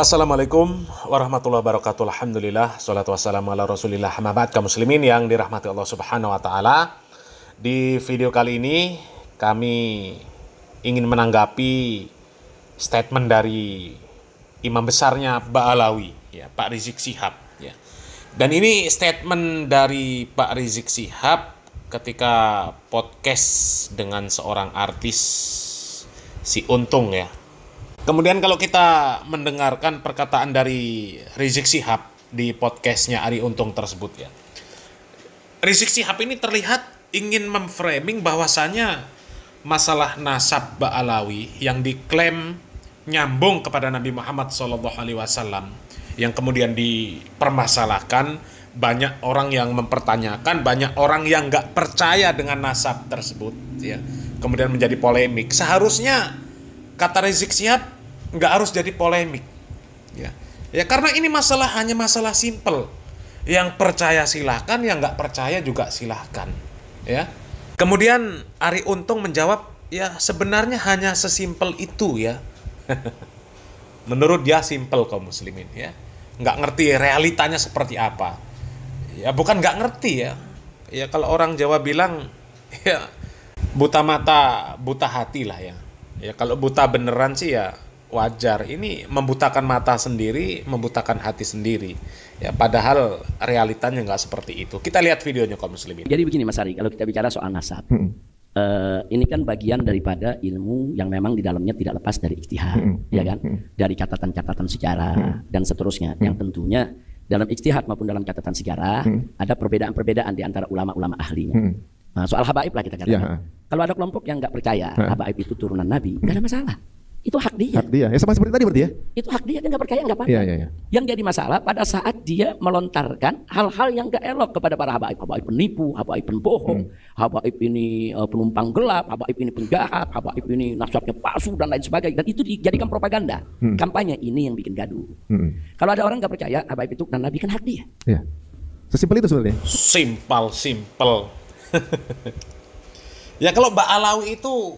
Assalamualaikum warahmatullahi wabarakatuh. Alhamdulillah, salatu wassalamu ala rasulillah. Amma ba'd, kaum muslimin yang dirahmati Allah subhanahu wa ta'ala. Di video kali ini kami ingin menanggapi statement dari imam besarnya Ba'alawi, ya, Pak Rizik Syihab, ya. Dan ini statement dari Pak Rizik Syihab ketika podcast dengan seorang artis, si Untung, ya. Kemudian kalau kita mendengarkan perkataan dari Rizik Syihab di podcastnya Arie Untung tersebut, ya, Rizik Syihab ini terlihat ingin memframing bahwasanya masalah nasab Ba'alawi yang diklaim nyambung kepada Nabi Muhammad SAW yang kemudian dipermasalahkan, banyak orang yang mempertanyakan, banyak orang yang nggak percaya dengan nasab tersebut, ya, kemudian menjadi polemik. Seharusnya kata Rizik Syihab nggak harus jadi polemik, ya. Ya karena ini hanya masalah simpel. Yang percaya silahkan, yang nggak percaya juga silahkan, ya. Kemudian Arie Untung menjawab, ya sebenarnya hanya sesimpel itu, ya. Menurut dia simpel, kaum muslimin, ya. Nggak ngerti realitanya seperti apa. Ya bukan nggak ngerti, ya. Ya kalau orang Jawa bilang, ya buta mata, buta hati lah, ya. Ya kalau buta beneran sih ya wajar. Ini membutakan mata sendiri, membutakan hati sendiri. Ya padahal realitanya nggak seperti itu. Kita lihat videonya, kaum muslimin. Jadi begini Mas Ari, kalau kita bicara soal nasab, ini kan bagian daripada ilmu yang memang di dalamnya tidak lepas dari ijtihad, ya kan? Dari catatan-catatan sejarah dan seterusnya. Yang tentunya dalam ijtihad maupun dalam catatan sejarah ada perbedaan-perbedaan di antara ulama-ulama ahlinya. Nah, soal habaib lah kita katakan. Kalau ada kelompok yang nggak percaya habaib itu turunan Nabi, nggak ada masalah. Itu hak dia. Hak dia. Ya sama seperti tadi berarti, ya. Itu hak dia nggak percaya nggak apa-apa. Yang jadi masalah pada saat dia melontarkan hal-hal yang nggak elok kepada para habaib. Habaib penipu, habaib pembohong, habaib ini penumpang gelap, habaib ini penjahat, habaib ini nasabnya palsu dan lain sebagainya. Dan itu dijadikan propaganda. Kampanye ini yang bikin gaduh. Kalau ada orang nggak percaya habaib itu dan Nabi, kan hak dia. Ya. Sesimpel itu sebenarnya. Simpel. Ya kalau Ba'alawi itu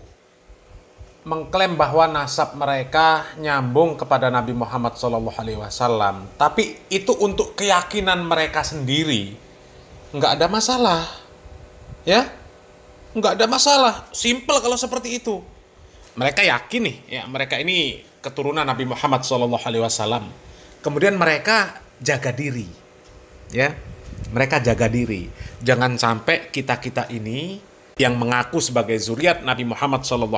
mengklaim bahwa nasab mereka nyambung kepada Nabi Muhammad SAW, tapi itu untuk keyakinan mereka sendiri, nggak ada masalah, ya, nggak ada masalah, simpel kalau seperti itu. Mereka yakin nih, ya, mereka ini keturunan Nabi Muhammad SAW, kemudian mereka jaga diri, ya, mereka jaga diri, jangan sampai kita ini yang mengaku sebagai zuriat Nabi Muhammad SAW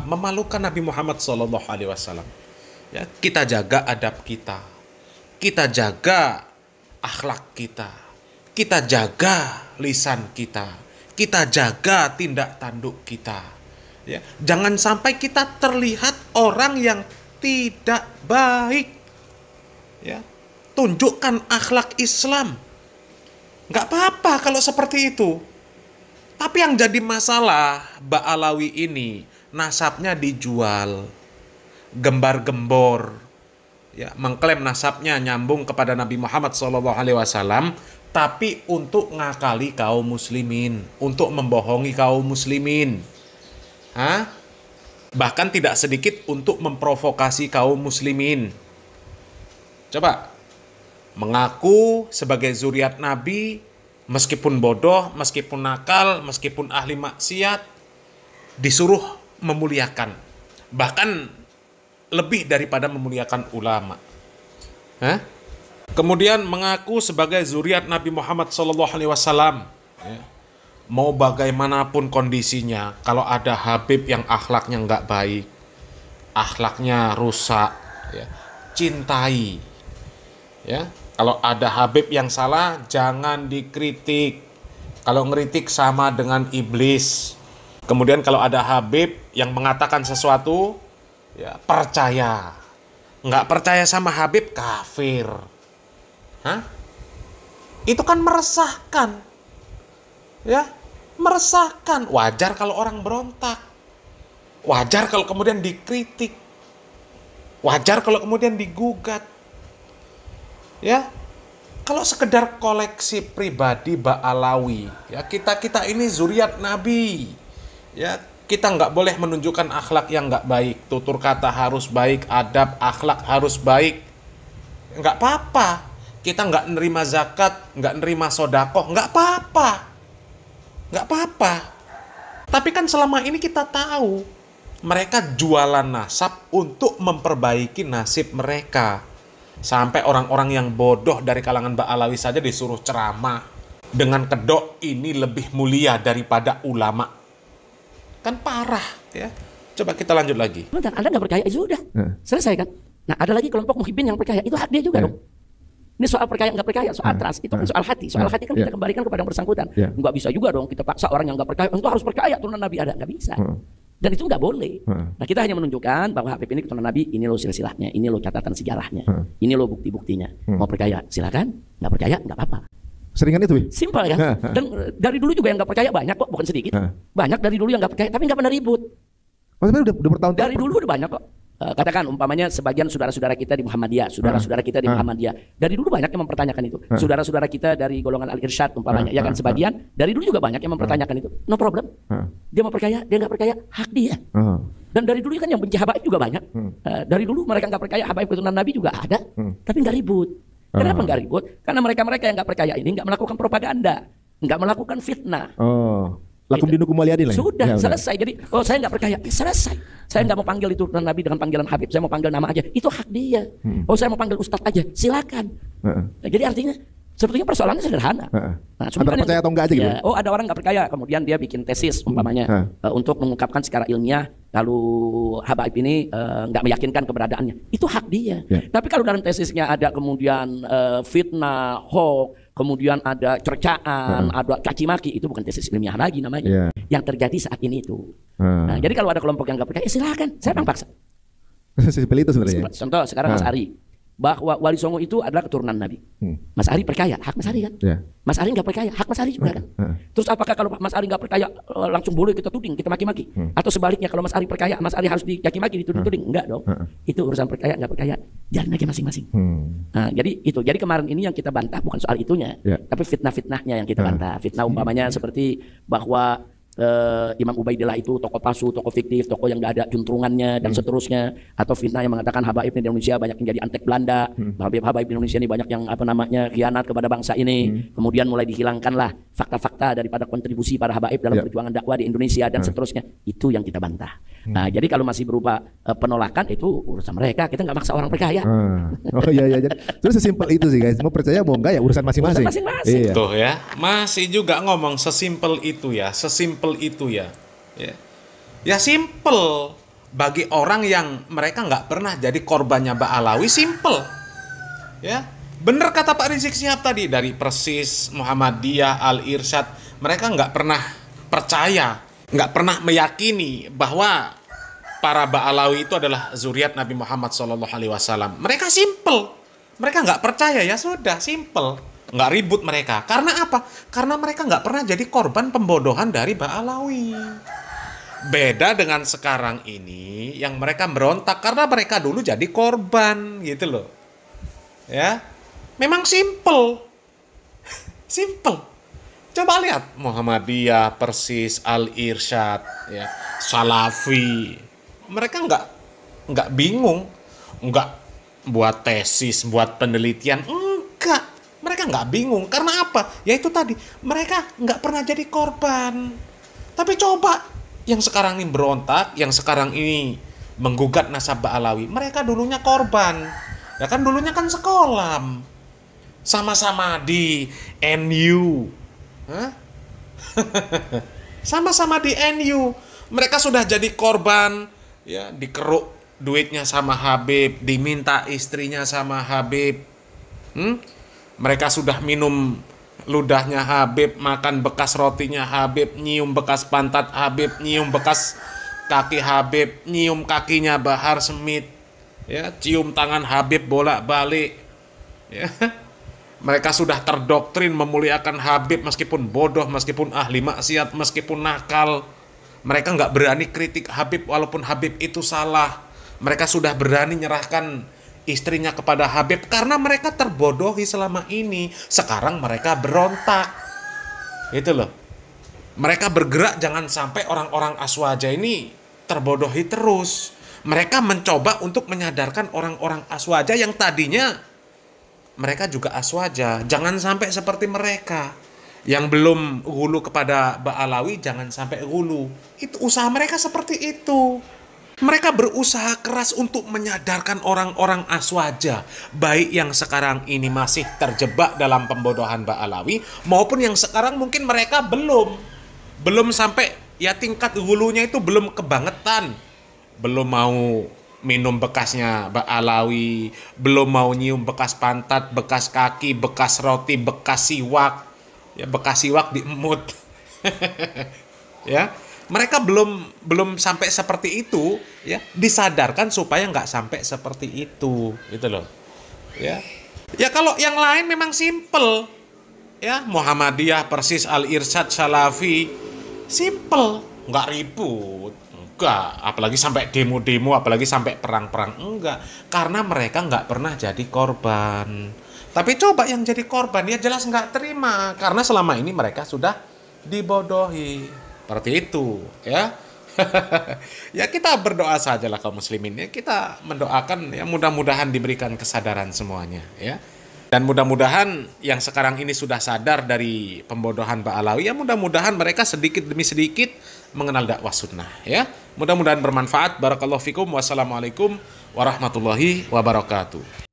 memalukan Nabi Muhammad SAW. Ya, kita jaga adab kita, kita jaga akhlak kita, kita jaga lisan kita, kita jaga tindak tanduk kita. Ya, jangan sampai kita terlihat orang yang tidak baik. Ya, tunjukkan akhlak Islam. Nggak apa-apa kalau seperti itu. Tapi yang jadi masalah, Ba'alawi ini nasabnya dijual, gembar-gembor, ya, mengklaim nasabnya nyambung kepada Nabi Muhammad SAW, tapi untuk ngakali kaum muslimin, untuk membohongi kaum muslimin. Bahkan tidak sedikit untuk memprovokasi kaum muslimin. Coba, mengaku sebagai zuriat Nabi, meskipun bodoh, meskipun nakal, meskipun ahli maksiat, disuruh memuliakan. Bahkan lebih daripada memuliakan ulama. Kemudian mengaku sebagai zuriat Nabi Muhammad SAW. Ya. Mau bagaimanapun kondisinya, kalau ada Habib yang akhlaknya nggak baik, akhlaknya rusak, ya, cintai. Ya. Kalau ada Habib yang salah, jangan dikritik. Kalau ngeritik sama dengan iblis. Kemudian kalau ada Habib yang mengatakan sesuatu, ya percaya. Nggak percaya sama Habib, kafir. Itu kan meresahkan. Ya, meresahkan. Wajar kalau orang berontak. Wajar kalau kemudian dikritik. Wajar kalau kemudian digugat. Ya, kalau sekedar koleksi pribadi Ba'alawi, ya kita ini zuriat Nabi, ya kita nggak boleh menunjukkan akhlak yang nggak baik, tutur kata harus baik, adab, akhlak harus baik. nggak apa-apa. Kita nggak nerima zakat, nggak nerima sodakoh, nggak apa-apa. Nggak apa-apa. Tapi kan selama ini kita tahu mereka jualan nasab untuk memperbaiki nasib mereka. Sampai orang-orang yang bodoh dari kalangan Ba'alawi saja disuruh ceramah dengan kedok ini lebih mulia daripada ulama. Kan parah ya. Coba kita lanjut lagi. Bentar, Anda nggak percaya, sudah selesai kan? Nah, ada lagi kelompok muhibbin yang percaya, itu hak dia juga dong. Ini soal percaya nggak percaya, soal trust, itu kan soal hati. Soal hati kan kita kembalikan kepada yang bersangkutan. Nggak bisa juga dong kita paksa orang yang nggak percaya, itu harus percaya turunan Nabi ada, nggak bisa. Dan itu nggak boleh. Nah, kita hanya menunjukkan bahwa Habib ini keturunan Nabi, ini loh silsilahnya, ini loh catatan sejarahnya, ini loh bukti-buktinya. Mau percaya silakan, nggak percaya nggak apa-apa. Seringan itu, Simpel kan? Dan dari dulu juga yang nggak percaya banyak kok, bukan sedikit. Banyak dari dulu yang nggak percaya, tapi nggak pernah ribut. Maksudnya udah bertahun-tahun. Dari dulu udah banyak kok. Katakan umpamanya sebagian saudara-saudara kita di Muhammadiyah, saudara-saudara kita di Muhammadiyah. Dari dulu banyak yang mempertanyakan itu. Saudara-saudara kita dari golongan Al-Irsyad umpamanya, ya kan sebagian. Dari dulu juga banyak yang mempertanyakan itu. No problem. Dia mau percaya, dia nggak percaya, hak dia. Dan dari dulu kan yang benci habaib juga banyak. Dari dulu mereka nggak percaya habaib keturunan Nabi juga ada, tapi nggak ribut. Kenapa nggak ribut? Karena mereka-mereka yang nggak percaya ini nggak melakukan propaganda, nggak melakukan fitnah. Lakum dinukum waliyadin lah. Sudah selesai. Jadi, saya nggak percaya, selesai. Saya nggak mau panggil itu Nabi dengan panggilan Habib. Saya mau panggil nama aja. Itu hak dia. Saya mau panggil Ustadz aja. Silakan. Nah, jadi artinya sebetulnya persoalannya sederhana. Nah, antara percaya atau enggak aja gitu. Ada orang nggak percaya, kemudian dia bikin tesis umpamanya untuk mengungkapkan secara ilmiah. Lalu habaib ini nggak meyakinkan keberadaannya. Itu hak dia. Tapi kalau dalam tesisnya ada kemudian fitnah, hoax, kemudian ada cercaan, ada caci maki, itu bukan tesis ilmiah lagi namanya. Yang terjadi saat ini itu. Nah, jadi kalau ada kelompok yang nggak percaya, silakan. Saya paksa. Sesimpel itu sebenarnya. Contoh sekarang Mas Ari, bahwa Wali Songo itu adalah keturunan Nabi. Mas Ari percaya, hak Mas Ari kan? Mas Ari nggak percaya, hak Mas Ari juga kan? Terus apakah kalau Mas Ari nggak percaya langsung boleh kita tuding, kita maki-maki? Atau sebaliknya kalau Mas Ari percaya, Mas Ari harus dicaki-maki, dituding-tuding? Enggak dong. Itu urusan percaya nggak percaya, jalan aja masing-masing. Nah, jadi itu. Jadi kemarin ini yang kita bantah bukan soal itunya, tapi fitnah-fitnahnya yang kita bantah. Fitnah umpamanya seperti bahwa Imam Ubaidillah itu tokoh palsu, tokoh fiktif, tokoh yang nggak ada juntrungannya dan seterusnya. Atau fitnah yang mengatakan habaib di Indonesia banyak yang jadi antek Belanda, habaib di Indonesia ini banyak yang khianat kepada bangsa ini. Kemudian mulai dihilangkanlah fakta-fakta daripada kontribusi para habaib dalam perjuangan dakwah di Indonesia dan seterusnya. Itu yang kita bantah. Nah, jadi kalau masih berupa penolakan itu urusan mereka, kita nggak maksa orang percaya. Oh iya. Terus sesimpel itu sih guys, mau percaya mau enggak ya urusan masing-masing. Iya. Tuh ya, masih juga ngomong sesimpel itu ya, sesimpel itu ya. Ya simple bagi orang yang mereka nggak pernah jadi korbannya Ba'alawi, simple. Ya, bener kata Pak Rizik Syihab tadi, dari Persis, Muhammadiyah, Al-Irsyad, mereka nggak pernah percaya, nggak pernah meyakini bahwa para Ba'alawi itu adalah zuriat Nabi Muhammad SAW. Mereka simple, mereka nggak percaya, ya sudah simple. Nggak ribut mereka. Karena apa? Karena mereka nggak pernah jadi korban pembodohan dari Ba'alawi. Beda dengan sekarang ini yang mereka berontak karena mereka dulu jadi korban gitu loh. Ya, memang simple. Simple. Coba lihat Muhammadiyah, Persis, Al-Irsyad, ya, Salafi. Mereka nggak bingung, nggak buat tesis, buat penelitian, enggak. Mereka nggak bingung. Karena apa? Ya itu tadi. Mereka nggak pernah jadi korban. Tapi coba yang sekarang ini berontak, yang sekarang ini menggugat nasab Ba'alawi, mereka dulunya korban. Ya kan dulunya kan sekolah. Sama-sama di NU. Sama-sama di NU. Mereka sudah jadi korban. Ya, dikeruk duitnya sama Habib, diminta istrinya sama Habib. Mereka sudah minum ludahnya Habib, makan bekas rotinya Habib, nyium bekas pantat Habib, nyium bekas kaki Habib, nyium kakinya Bahar Smith, ya, cium tangan Habib bolak-balik. Ya. Mereka sudah terdoktrin memuliakan Habib meskipun bodoh, meskipun ahli maksiat, meskipun nakal. Mereka nggak berani kritik Habib walaupun Habib itu salah. Mereka sudah berani nyerahkan istrinya kepada Habib karena mereka terbodohi selama ini. Sekarang mereka berontak. Itu loh. Mereka bergerak jangan sampai orang-orang Aswaja ini terbodohi terus. Mereka mencoba untuk menyadarkan orang-orang Aswaja yang tadinya mereka juga aswaja. Jangan sampai seperti mereka. Yang belum hulu kepada Ba'alawi, jangan sampai hulu. Itu usaha mereka seperti itu. Mereka berusaha keras untuk menyadarkan orang-orang aswaja, baik yang sekarang ini masih terjebak dalam pembodohan Ba'alawi, maupun yang sekarang mungkin mereka belum sampai, ya tingkat hulunya itu belum kebangetan, belum mau minum bekasnya Ba'alawi, belum mau nyium bekas pantat, bekas kaki, bekas roti, bekas siwak, ya bekas siwak diemut, ya. Mereka belum sampai seperti itu, ya, disadarkan supaya nggak sampai seperti itu, gitu loh, ya. Ya kalau yang lain memang simple, ya, Muhammadiyah, Persis, Al-Irsyad, Salafi, simple, nggak ribut, enggak, apalagi sampai demo-demo, apalagi sampai perang-perang, enggak, karena mereka nggak pernah jadi korban. Tapi coba yang jadi korban, ya jelas nggak terima, karena selama ini mereka sudah dibodohi. Seperti itu, ya. Ya kita berdoa sajalah kaum muslimin, ya. Kita mendoakan, ya, mudah-mudahan diberikan kesadaran semuanya, ya. Dan mudah-mudahan yang sekarang ini sudah sadar dari pembodohan Ba'alawi, ya mudah-mudahan mereka sedikit demi sedikit mengenal dakwah sunnah, ya. Mudah-mudahan bermanfaat. Barakallahu fikum. Wassalamualaikum warahmatullahi wabarakatuh.